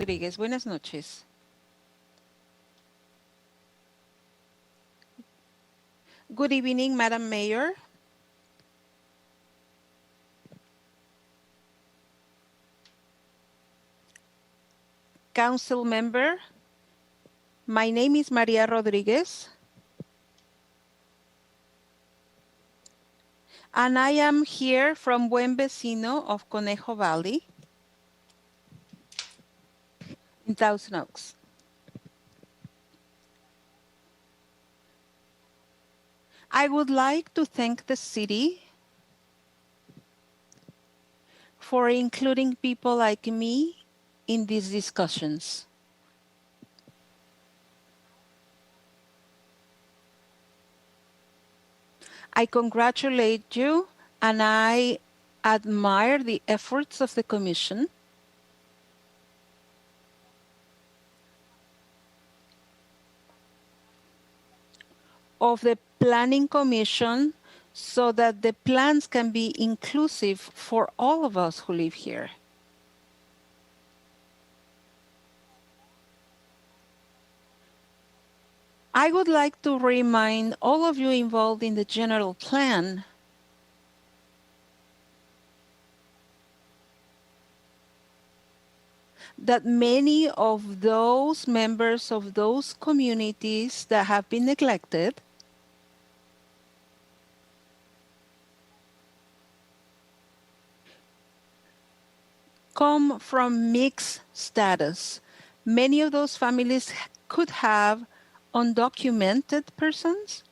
Rodríguez. Buenas noches. Good evening, Madam Mayor. Council member, my name is Maria Rodriguez, and I am here from Buen Vecino of Conejo Valley in Thousand Oaks. I would like to thank the city for including people like me in these discussions. I congratulate you and I admire the efforts of the Commission of the Planning Commission so that the plans can be inclusive for all of us who live here. I would like to remind all of you involved in the general plan that many of those members of those communities that have been neglected come from mixed status. Many of those families could have undocumented persons,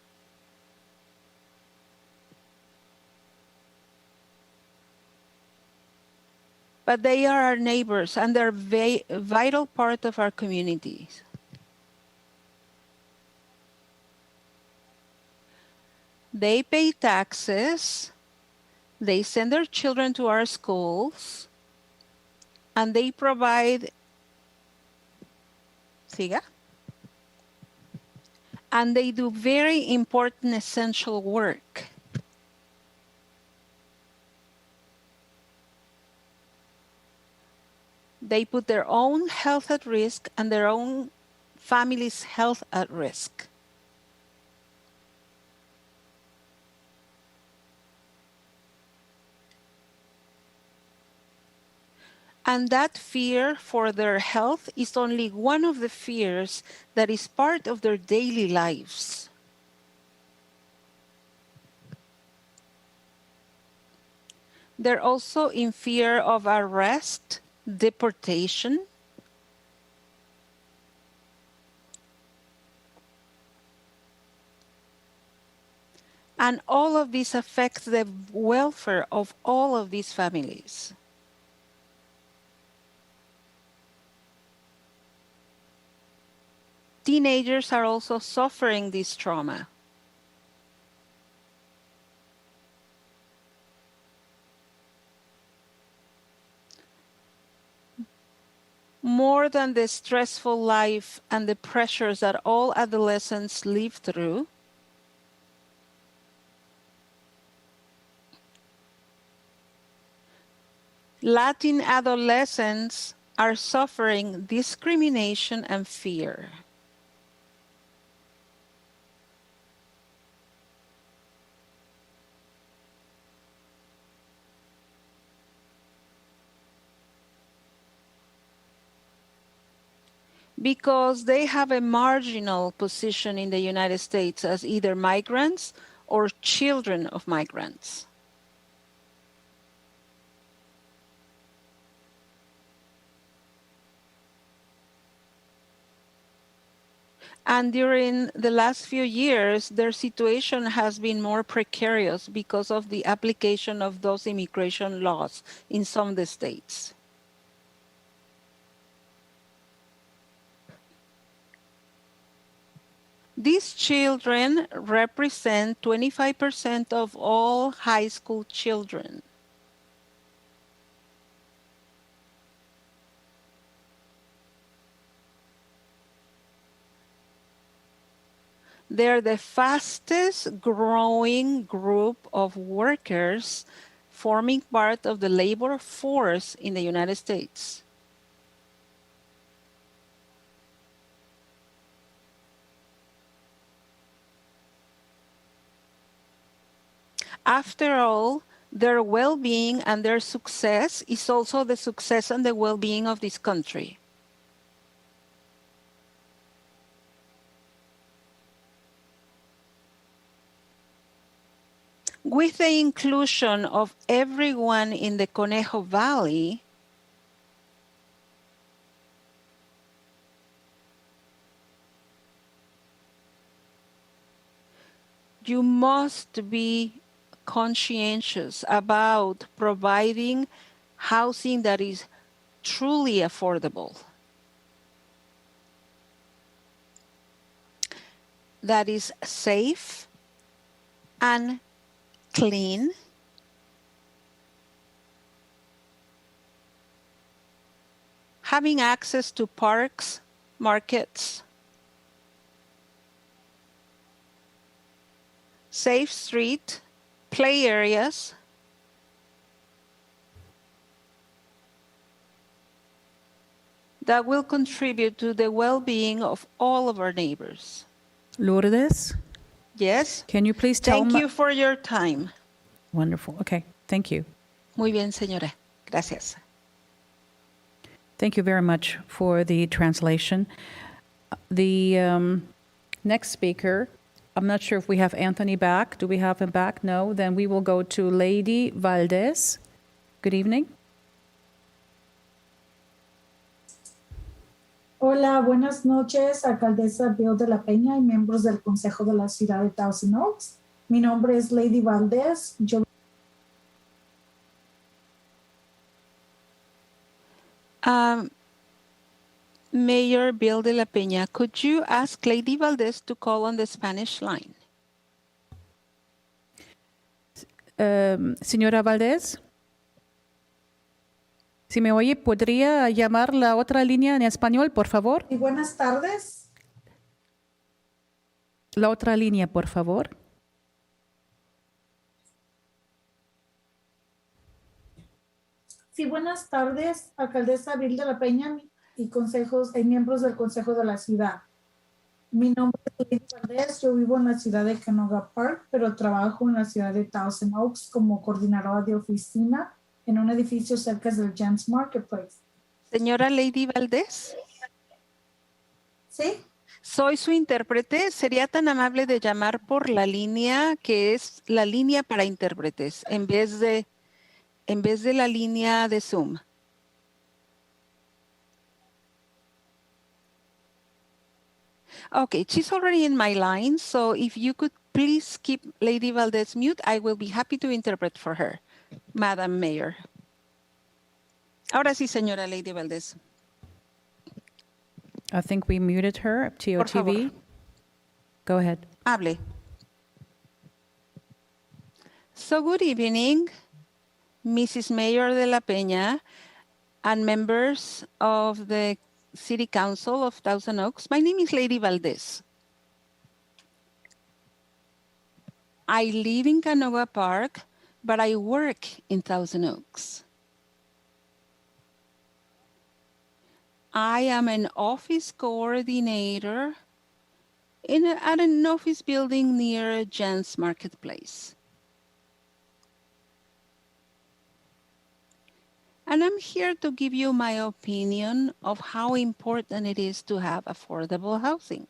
but they are our neighbors and they're a vital part of our communities. They pay taxes, they send their children to our schools, and they provide, siga, and they do very important essential work. They put their own health at risk and their own family's health at risk. And that fear for their health is only one of the fears that is part of their daily lives. They're also in fear of arrest, deportation, and all of this affects the welfare of all of these families. Teenagers are also suffering this trauma. More than the stressful life and the pressures that all adolescents live through, Latin adolescents are suffering discrimination and fear. Because they have a marginal position in the United States as either migrants or children of migrants. And during the last few years, their situation has been more precarious because of the application of those immigration laws in some of the states. These children represent 25% of all high school children. They're the fastest growing group of workers forming part of the labor force in the United States. After all, their well-being and their success is also the success and the well-being of this country. With the inclusion of everyone in the Conejo Valley, you must be conscientious about providing housing that is truly affordable, that is safe and clean, having access to parks, markets, safe street, play areas, that will contribute to the well-being of all of our neighbors. Lourdes, Yes? can you please tell Thank me? you for your time. Wonderful. Okay. Thank you. Muy bien, señora. Gracias. Thank you very much for the translation. The next speaker, I'm not sure if we have Anthony back. Do we have him back? No. Then we will go to Lady Valdez. Good evening. Hola, buenas noches, alcaldesa Bill de la Peña y miembros del Consejo de la Ciudad de Thousand Oaks. Mi nombre es Lady Valdez. Mayor Bill de la Peña, could you ask Lady Valdez to call on the Spanish line? Señora Valdez, si me oye, ¿podría llamar la otra línea en español, por favor? Y buenas tardes. La otra línea, por favor. Sí, buenas tardes, alcaldesa Bill de la Peña y miembros del Consejo de la Ciudad. Mi nombre es Lady Valdez, yo vivo en la ciudad de Canoga Park, pero trabajo en la ciudad de Thousand Oaks como coordinadora de oficina en un edificio cerca del Gents Marketplace. Señora Lady Valdez. ¿Sí? Soy su intérprete. ¿Sería tan amable de llamar por la línea que es la línea para intérpretes en vez de la línea de Zoom? Okay, she's already in my line, so if you could please keep Lady Valdez mute, I will be happy to interpret for her, Madam Mayor. Ahora sí, señora Lady Valdez. I think we muted her, Por favor. TOTV. Go ahead. Hable. So good evening, Mrs. Mayor de la Peña and members of the City Council of Thousand Oaks. My name is Lady Valdez. I live in Canoga Park, but I work in Thousand Oaks. I am an office coordinator at an office building near Gents Marketplace. And I'm here to give you my opinion of how important it is to have affordable housing.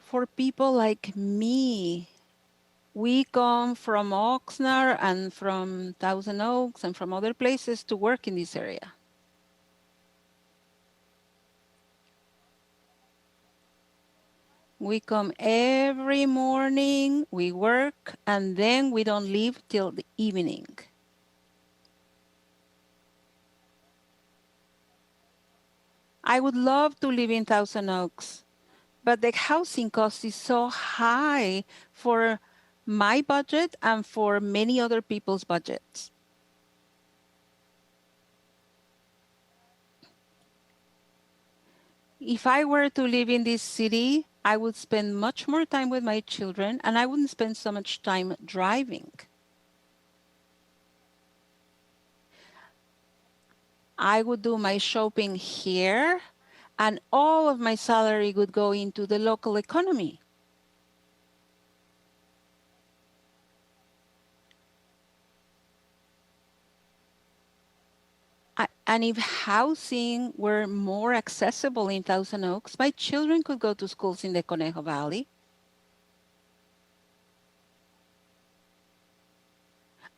For people like me, we come from Oxnard and from Thousand Oaks and from other places to work in this area. We come every morning, we work, and then we don't leave till the evening. I would love to live in Thousand Oaks, but the housing cost is so high for my budget and for many other people's budgets. If I were to live in this city, I would spend much more time with my children and I wouldn't spend so much time driving. I would do my shopping here and all of my salary would go into the local economy. And if housing were more accessible in Thousand Oaks, my children could go to schools in the Conejo Valley.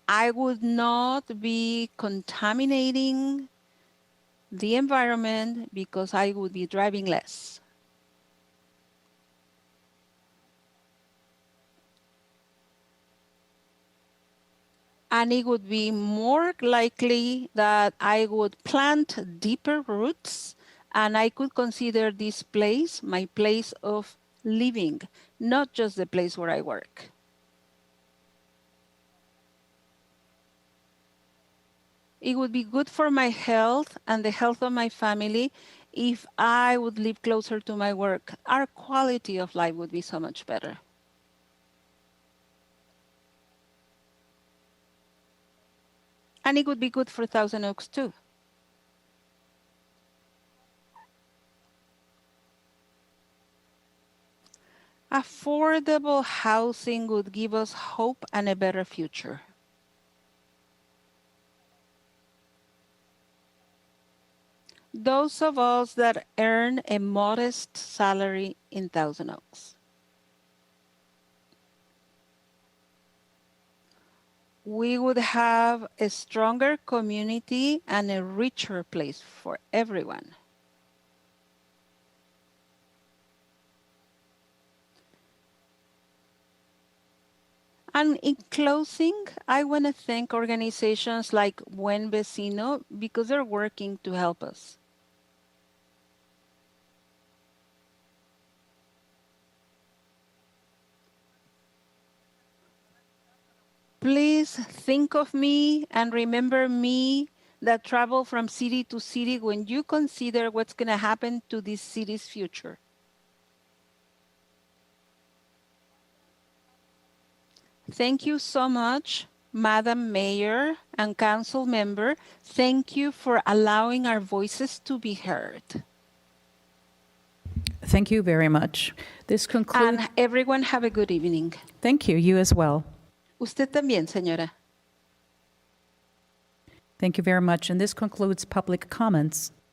I would not be contaminating the environment because I would be driving less. And it would be more likely that I would plant deeper roots and I could consider this place my place of living, not just the place where I work. It would be good for my health and the health of my family if I would live closer to my work. Our quality of life would be so much better. And it would be good for Thousand Oaks too. Affordable housing would give us hope and a better future. Those of us that earn a modest salary in Thousand Oaks. We would have a stronger community and a richer place for everyone. And in closing, I want to thank organizations like Buen Vecino because they're working to help us. Please think of me and remember me that travel from city to city when you consider what's going to happen to this city's future. Thank you so much, Madam Mayor and Council Member. Thank you for allowing our voices to be heard. Thank you very much. This concludes. And everyone have a good evening. Thank you. You as well. Usted también, señora. Thank you very much. And this concludes public comments.